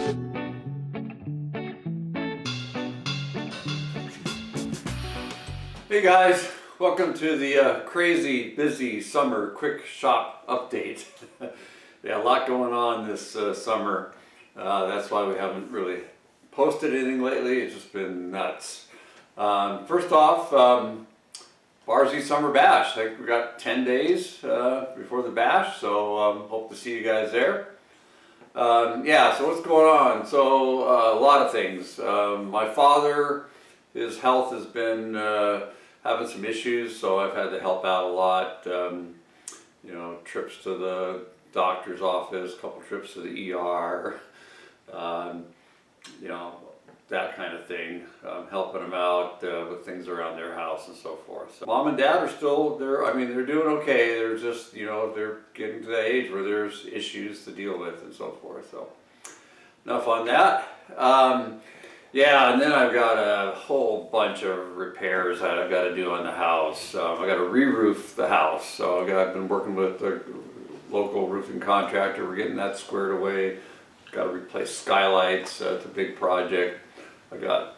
Hey guys, welcome to the crazy busy summer quick shop update. Yeah, a lot going on this summer. That's why we haven't really posted anything lately. It's just been nuts. First off, Barzy Summer Bash. I think we got 10 days before the bash, so hope to see you guys there. Yeah, so what's going on? So a lot of things. My father, his health has been having some issues, so I've had to help out a lot. You know, trips to the doctor's office, a couple trips to the ER, you know, that kind of thing. Helping them out with things around their house and so forth. So Mom and Dad are still there. I mean, they're doing okay. They're just, you know, they're getting to that age where there's issues to deal with and so forth. So enough on that. Yeah, and then I've got a whole bunch of repairs that I've got to do on the house. I got to re-roof the house. So I've been working with the local roofing contractor. We're getting that squared away. Got to replace skylights. It's a big project. I got a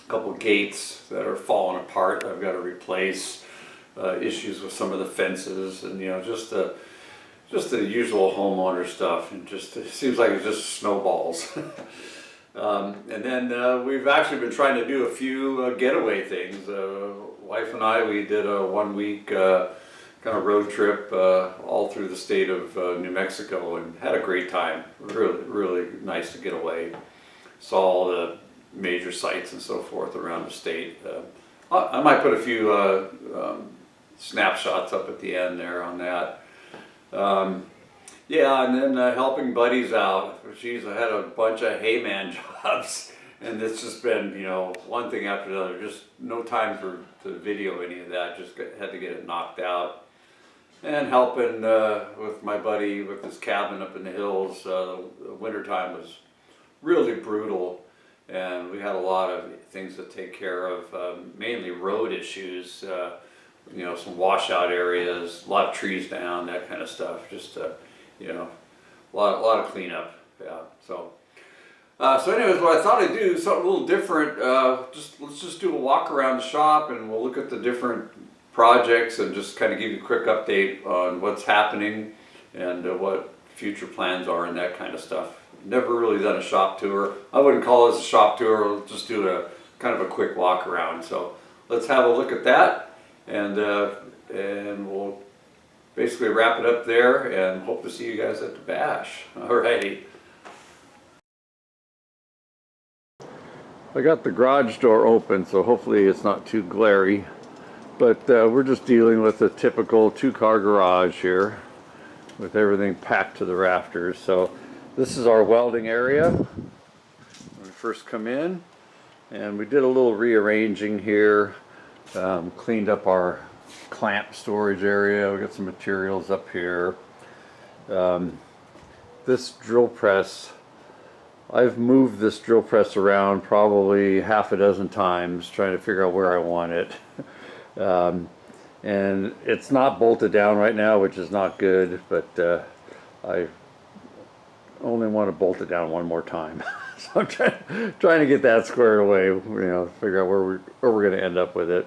couple gates that are falling apart. I've got to replace. Issues with some of the fences, and you know, just the usual homeowner stuff. And just it seems like it just snowballs. And then we've actually been trying to do a few getaway things. Wife and I, we did a 1 week kind of road trip all through the state of New Mexico and had a great time. Really, really nice to get away. Saw all the major sites and so forth around the state. I might put a few snapshots up at the end there on that. Yeah, and then helping buddies out. Geez, I had a bunch of hayman jobs, and it's just been, you know, one thing after another. Just no time to video any of that. Just had to get it knocked out. And helping with my buddy with his cabin up in the hills. The wintertime was really brutal, and we had a lot of things to take care of, mainly road issues. You know, some washout areas, a lot of trees down, that kind of stuff. Just you know, a lot of cleanup. Yeah. So anyways, what I thought I'd do something a little different. Let's just do a walk around the shop, and we'll look at the different projects and just kind of give you a quick update on what's happening and what future plans are and that kind of stuff. Never really done a shop tour. I wouldn't call this a shop tour. We'll just do a kind of a quick walk around. So let's have a look at that, and we'll basically wrap it up there and hope to see you guys at the bash. Alrighty. I got the garage door open, so hopefully it's not too glary, but we're just dealing with a typical two-car garage here with everything packed to the rafters. So this is our welding area when we first come in, and we did a little rearranging here, cleaned up our clamp storage area. We got some materials up here. This drill press, I've moved this drill press around probably half a dozen times trying to figure out where I want it. And it's not bolted down right now, which is not good, but I only want to bolt it down one more time. So I'm trying to get that squared away, you know, figure out where we're going to end up with it.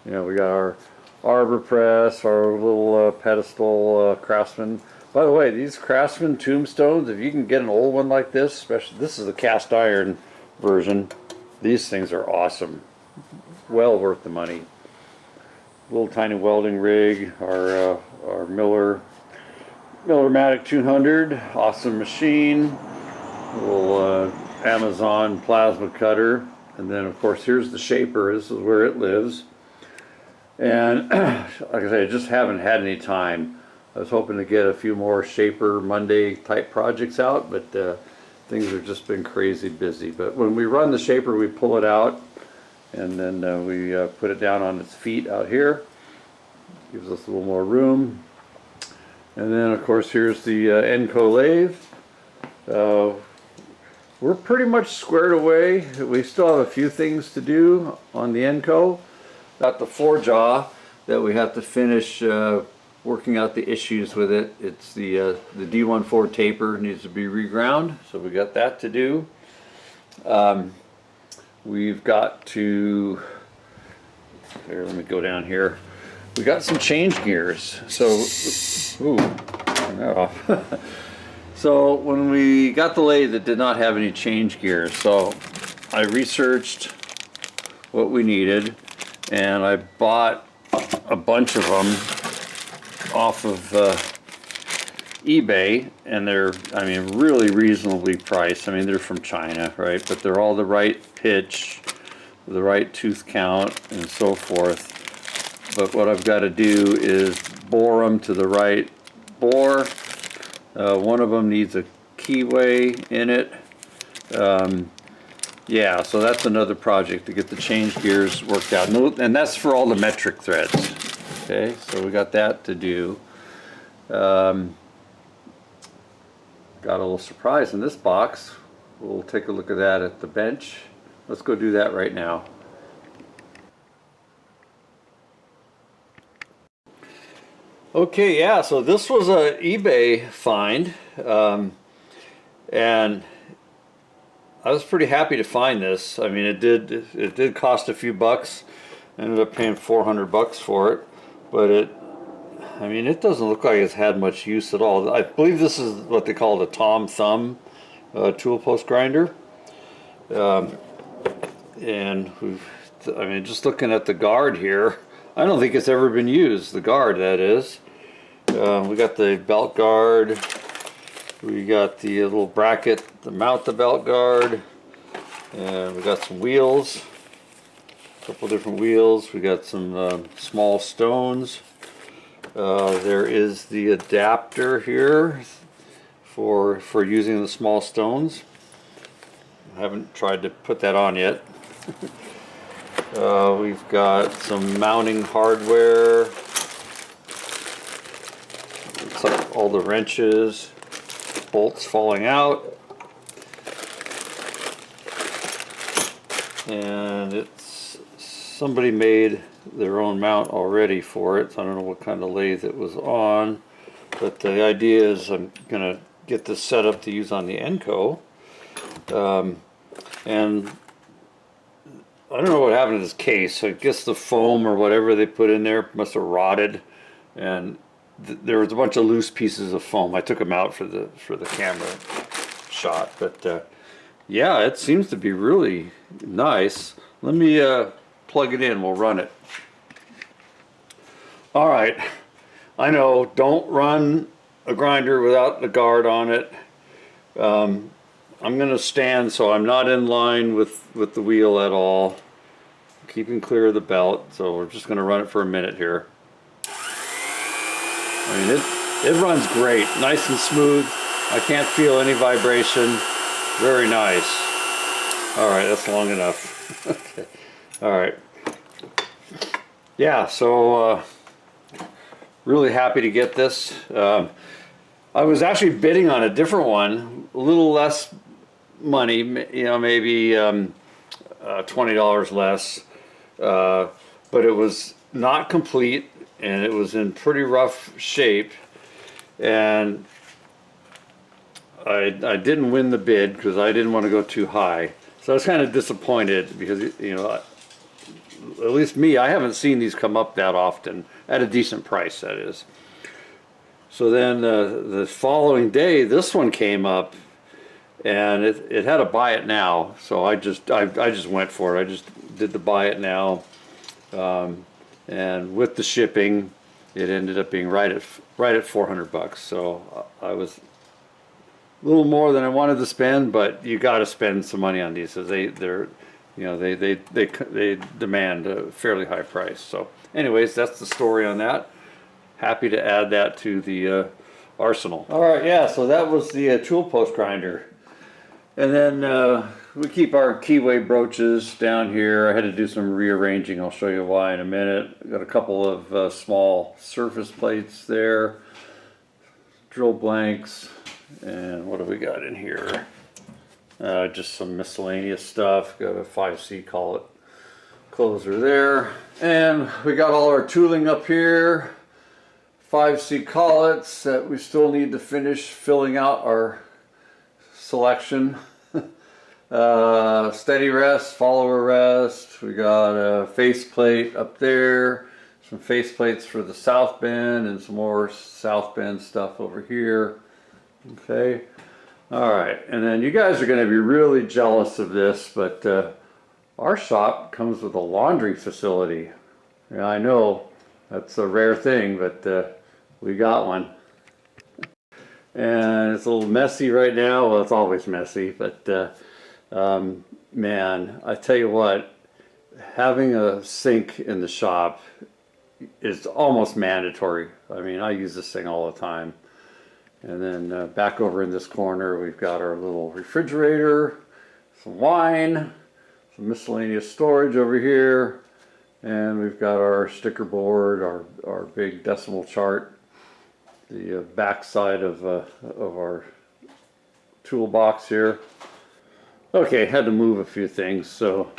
You know, we got our arbor press, our little pedestal Craftsman. By the way, these Craftsman tombstones, if you can get an old one like this, especially this is the cast iron version, these things are awesome. Well worth the money. Little tiny welding rig, our Millermatic 200, awesome machine. Little Amazon plasma cutter, and then of course here's the shaper. This is where it lives. And like I say, I just haven't had any time. I was hoping to get a few more Shaper Monday type projects out, but things have just been crazy busy. But when we run the Shaper, we pull it out, and then we put it down on its feet out here. Gives us a little more room. And then of course here's the Enco lathe. We're pretty much squared away. We still have a few things to do on the Enco. Got the floor jaw that we have to finish working out the issues with it. It's the D14 taper needs to be reground, so we got that to do. We've got to, here, let me go down here. We got some change gears. So, ooh, turn that off. So when we got the lathe, it did not have any change gears. So I researched what we needed, and I bought a bunch of them off of eBay, and they're, I mean, really reasonably priced. I mean, they're from China, right? But they're all the right pitch, the right tooth count, and so forth. But what I've got to do is bore them to the right bore. One of them needs a keyway in it. Yeah, so that's another project to get the change gears worked out. And that's for all the metric threads. Okay, so we got that to do. Got a little surprise in this box. We'll take a look at that at the bench. Let's go do that right now. Okay, yeah, so this was a eBay find, and I was pretty happy to find this. I mean, it did cost a few bucks. I ended up paying 400 bucks for it, but I mean, it doesn't look like it's had much use at all. I believe this is what they call the Tom Thumb tool post grinder. And I mean, just looking at the guard here, I don't think it's ever been used, the guard that is. We got the belt guard, we got the little bracket to mount the belt guard, and we got some wheels, a couple different wheels. We got some small stones. There is the adapter here for using the small stones. I haven't tried to put that on yet. We've got some mounting hardware. Looks like all the wrenches, bolts falling out. And it's, somebody made their own mount already for it. So I don't know what kind of lathe it was on. But the idea is I'm going to get this set up to use on the Enco. And I don't know what happened to this case. I guess the foam or whatever they put in there must have rotted, and there was a bunch of loose pieces of foam. I took them out for the camera shot, but yeah, it seems to be really nice. Let me plug it in. We'll run it. All right. I know. Don't run a grinder without the guard on it. I'm going to stand so I'm not in line with the wheel at all, keeping clear of the belt. So we're just going to run it for a minute here. I mean, it runs great, nice and smooth. I can't feel any vibration. Very nice. All right, that's long enough. Okay. All right. Yeah, so really happy to get this. I was actually bidding on a different one, a little less money, you know, maybe $20 less, but it was not complete and it was in pretty rough shape, and I didn't win the bid because I didn't want to go too high. So I was kind of disappointed because, you know, at least me, I haven't seen these come up that often at a decent price, that is. So then the following day, this one came up, and it had a buy it now. So I just went for it. I just did the buy it now, and with the shipping, it ended up being right at 400 bucks. So I was a little more than I wanted to spend, but you got to spend some money on these, because they're you know, they demand a fairly high price. So anyways, that's the story on that. Happy to add that to the arsenal. All right, yeah, so that was the tool post grinder. And then we keep our keyway brooches down here. I had to do some rearranging. I'll show you why in a minute. Got a couple of small surface plates there, drill blanks, and what have we got in here? Just some miscellaneous stuff. Got a 5C collet closer there. And we got all our tooling up here. 5C collets that we still need to finish filling out our selection. Steady rest, follower rest. We got a faceplate up there, some faceplates for the south bend, and some more south bend stuff over here. Okay, all right, and then you guys are going to be really jealous of this, but our shop comes with a laundry facility. Yeah, I know that's a rare thing, but we got one. And it's a little messy right now. Well, it's always messy, but man, I tell you what, having a sink in the shop is almost mandatory. I mean, I use this thing all the time. And then back over in this corner, we've got our little refrigerator, some wine, some miscellaneous storage over here, and we've got our sticker board, our big decimal chart, the back side of our toolbox here. Okay, had to move a few things. So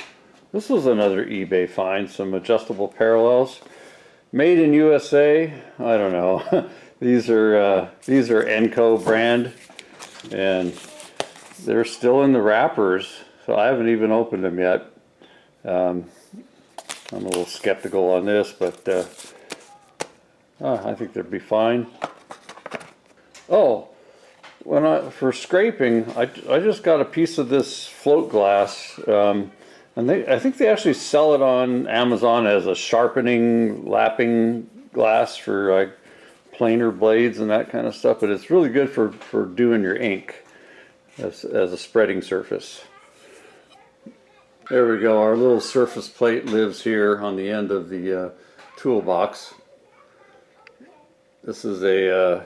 this was another eBay find, some adjustable parallels, made in USA. I don't know. These are Enco brand, and they're still in the wrappers, so I haven't even opened them yet. I'm a little skeptical on this, but I think they'd be fine. Oh, for scraping, I just got a piece of this float glass, and I think they actually sell it on Amazon as a sharpening, lapping glass for like planer blades and that kind of stuff. But it's really good for doing your ink as a spreading surface. There we go. Our little surface plate lives here on the end of the toolbox. This is a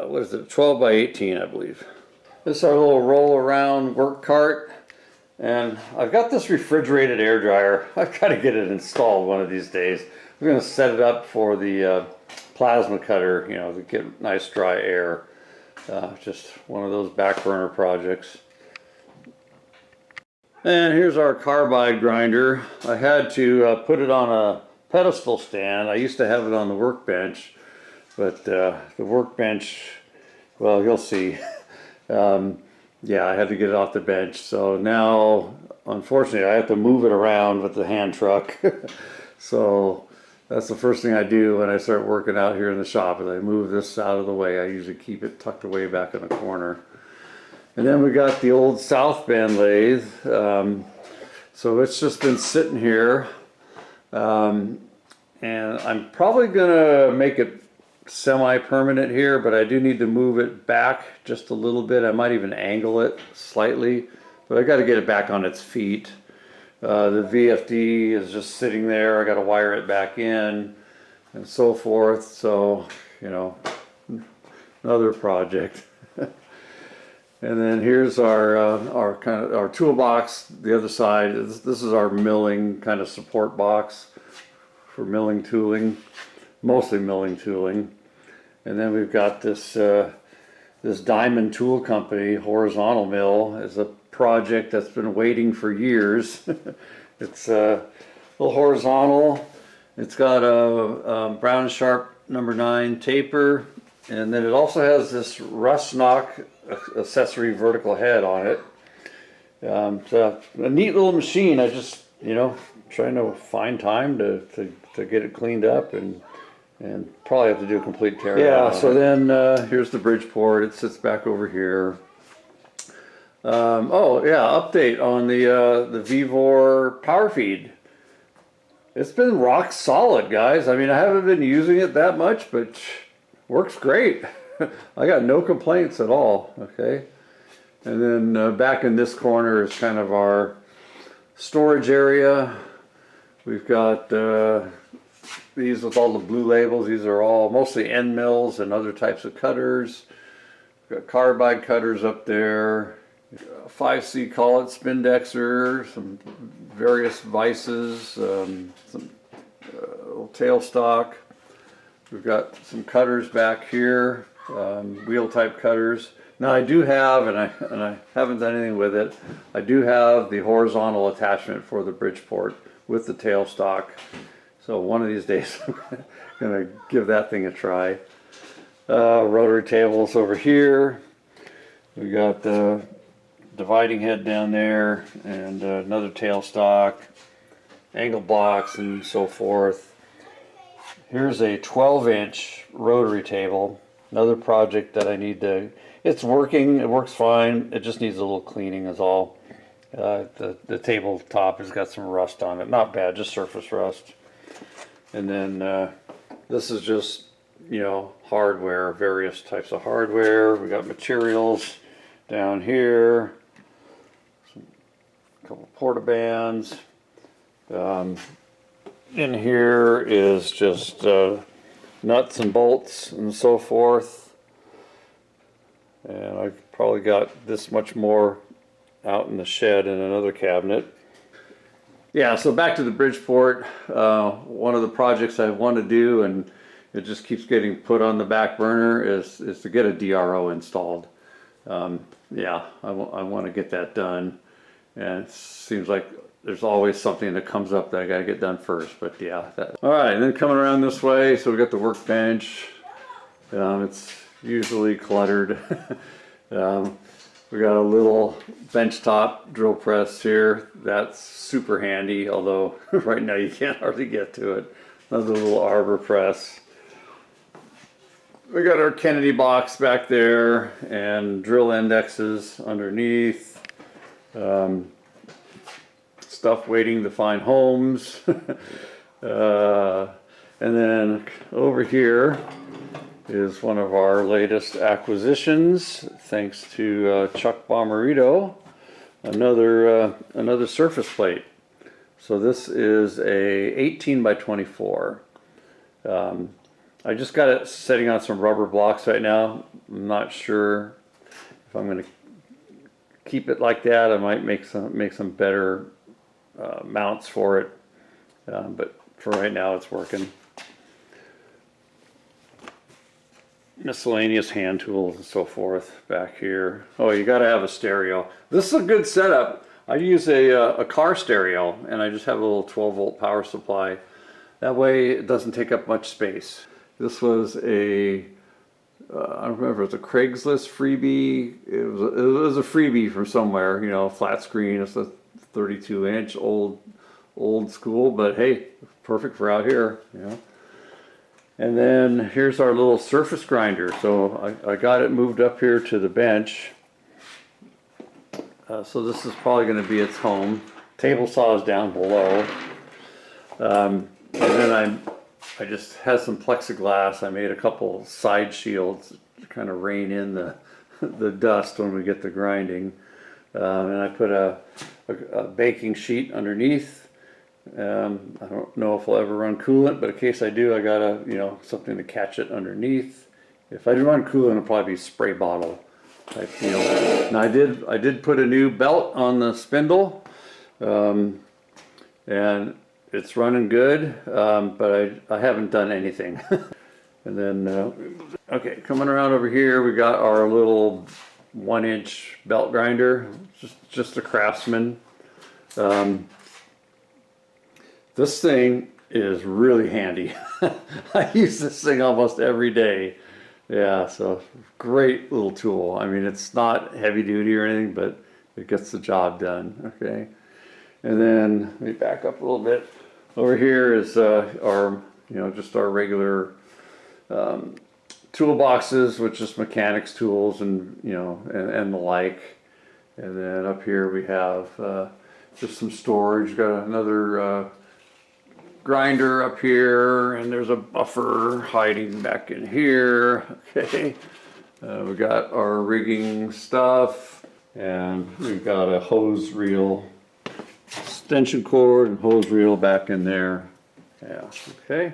what is it, 12 by 18, I believe. This is our little roll around work cart, and I've got this refrigerated air dryer. I've got to get it installed one of these days. I'm going to set it up for the plasma cutter, you know, to get nice dry air. Just one of those back burner projects. And here's our carbide grinder. I had to put it on a pedestal stand. I used to have it on the workbench, but the workbench, well, you'll see. Yeah, I had to get it off the bench. So now, unfortunately, I have to move it around with the hand truck. So that's the first thing I do when I start working out here in the shop, is I move this out of the way. I usually keep it tucked away back in the corner. And then we got the old South Bend lathe. So it's just been sitting here. And I'm probably gonna make it semi-permanent here, but I do need to move it back just a little bit. I might even angle it slightly, but I got to get it back on its feet. The VFD is just sitting there. I got to wire it back in and so forth. So, you know, another project. And then here's our toolbox. The other side, this is our milling kind of support box for milling tooling, mostly milling tooling. And then we've got this this Diamond Tool Company horizontal mill. Is a project that's been waiting for years. It's a little horizontal. It's got a Brown Sharp number 9 taper, and then it also has this rust knock accessory vertical head on it. It's a neat little machine. I just, you know, trying to find time to get it cleaned up, and probably have to do a complete tear. Yeah, so then here's the Bridgeport. It sits back over here. Oh yeah, update on the Vevor power feed. It's been rock solid, guys. I mean, I haven't been using it that much, but works great. I got no complaints at all. Okay, and then back in this corner is kind of our storage area. We've got these with all the blue labels. These are all mostly end mills and other types of cutters. We've got carbide cutters up there. 5C collet Spindexer, some various vices, some little tailstock. We've got some cutters back here, wheel type cutters. Now I do have, and I haven't done anything with it, I do have the horizontal attachment for the Bridgeport with the tailstock. So one of these days I'm gonna give that thing a try. Rotary tables over here. We got the dividing head down there and another tailstock, angle blocks and so forth. Here's a 12-inch rotary table. Another project that I need to, it's working, it works fine, it just needs a little cleaning is all. The tabletop has got some rust on it, not bad, just surface rust. And then this is just, you know, hardware, various types of hardware. We got materials down here, a couple porta bands. In here is just nuts and bolts and so forth. And I've probably got this much more out in the shed in another cabinet. Yeah, so back to the Bridgeport. One of the projects I want to do, and it just keeps getting put on the back burner, is to get a DRO installed. Yeah, I want to get that done. And it seems like there's always something that comes up that I got to get done first, but yeah. All right, and then coming around this way, so we got the workbench. It's usually cluttered. We got a little benchtop drill press here. That's super handy, although right now you can't hardly get to it. Another little arbor press. We got our Kennedy box back there and drill indexes underneath. Stuff waiting to find homes. And then over here is one of our latest acquisitions, thanks to Chuck Bomarito, another surface plate. So this is a 18 by 24. I just got it sitting on some rubber blocks right now. I'm not sure if I'm going to keep it like that. I might make some better mounts for it, but for right now it's working. Miscellaneous hand tools and so forth back here. Oh, you got to have a stereo. This is a good setup. I use a car stereo, and I just have a little 12-volt power supply. That way it doesn't take up much space. This was I don't remember, it was a Craigslist freebie. It was a freebie from somewhere, you know, flat screen. It's a 32-inch old school, but hey, perfect for out here, you know. And then here's our little surface grinder. So I got it moved up here to the bench. So this is probably going to be its home. Table saw is down below. And then I just had some plexiglass. I made a couple side shields to kind of rein in the dust when we get the grinding. And I put a baking sheet underneath. I don't know if I'll ever run coolant, but in case I do, I got something to catch it underneath. If I do run coolant, it'll probably be spray bottle type, you know. And I did put a new belt on the spindle, and it's running good, but I haven't done anything. And then, okay, coming around over here, we got our little 1-inch belt grinder, just a Craftsman. This thing is really handy. I use this thing almost every day. Yeah, so great little tool. I mean, it's not heavy duty or anything, but it gets the job done, okay? And then, let me back up a little bit. Over here is our, just our regular toolboxes, which is mechanics tools and, and the like. And then up here we have just some storage. Got another grinder up here, and there's a buffer hiding back in here. Okay, we got our rigging stuff, and we've got a hose reel, extension cord and hose reel back in there. Yeah, okay.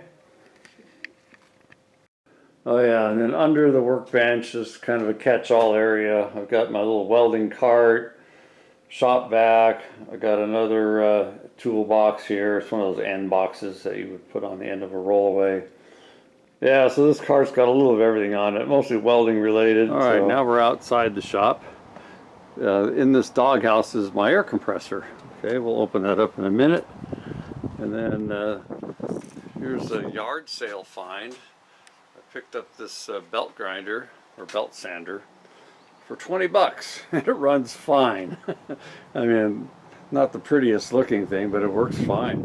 Oh yeah, and then under the workbench is kind of a catch-all area. I've got my little welding cart, shop vac. I got another toolbox here. It's one of those end boxes that you would put on the end of a rollaway. Yeah, so this cart's got a little of everything on it, mostly welding related. All right, now we're outside the shop. In this doghouse is my air compressor. Okay, we'll open that up in a minute. And then Here's a yard sale find. I picked up this belt grinder or belt sander for 20 bucks and it runs fine. I mean, not the prettiest looking thing, but it works fine.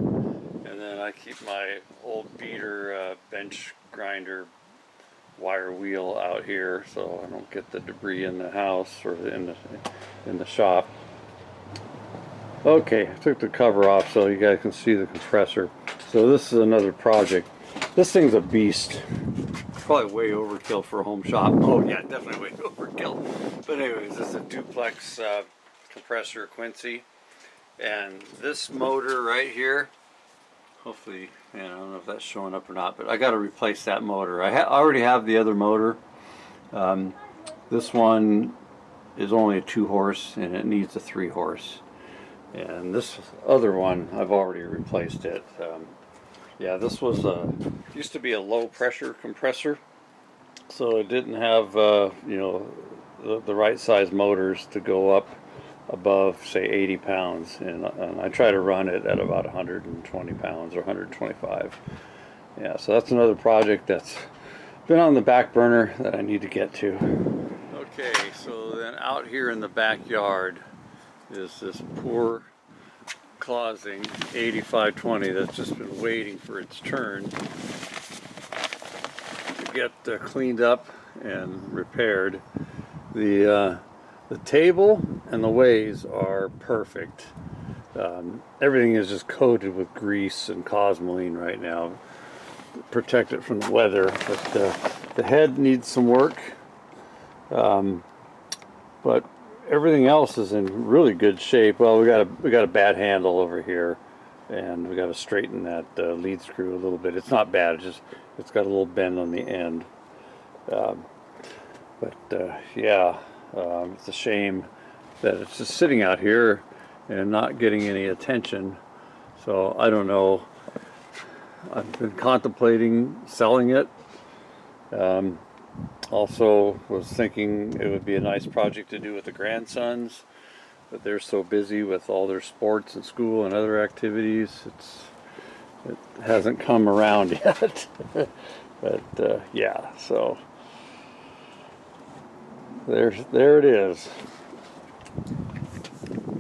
And then I keep my old beater bench grinder wire wheel out here so I don't get the debris in the house or in the shop. Okay, I took the cover off so you guys can see the compressor. So this is another project. This thing's a beast. Probably way overkill for a home shop. Oh yeah, definitely way overkill. But anyways, this is a duplex compressor Quincy. And this motor right here, hopefully, man, I don't know if that's showing up or not, but I got to replace that motor. I already have the other motor. This one is only a 2-horse and it needs a 3-horse. And this other one, I've already replaced it. Yeah, this was used to be a low pressure compressor, so it didn't have you know, the right size motors to go up above say 80 pounds, and I try to run it at about 120 pounds or 125. Yeah, so that's another project that's been on the back burner that I need to get to. Okay, so then out here in the backyard is this poor Clausing 8520 that's just been waiting for its turn to get cleaned up and repaired. The table and the ways are perfect. Everything is just coated with grease and cosmoline right now to protect it from the weather, but the head needs some work, but everything else is in really good shape. Well, we got a bad handle over here, and we got to straighten that lead screw a little bit. It's not bad. It's got a little bend on the end. Yeah, it's a shame that it's just sitting out here and not getting any attention. So I don't know. I've been contemplating selling it. Also was thinking it would be a nice project to do with the grandsons, but they're so busy with all their sports and school and other activities, it hasn't come around yet. But yeah, so there it is.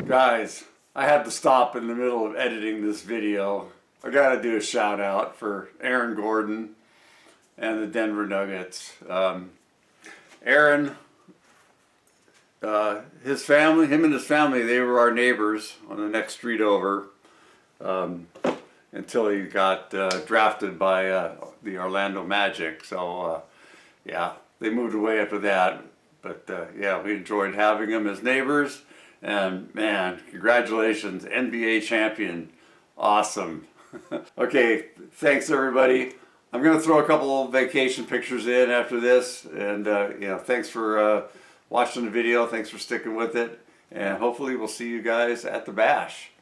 Guys, I had to stop in the middle of editing this video. I gotta do a shout out for Aaron Gordon and the Denver Nuggets. Aaron, his family, him and his family, they were our neighbors on the next street over until he got drafted by the Orlando Magic. So yeah, they moved away after that. But yeah, we enjoyed having them as neighbors. And man, congratulations, NBA champion. Awesome. Okay, thanks everybody. I'm going to throw a couple of vacation pictures in after this, and you know, thanks for watching the video, thanks for sticking with it, and hopefully we'll see you guys at the bash.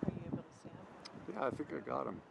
Are you able to see them? Yeah, I think I got them.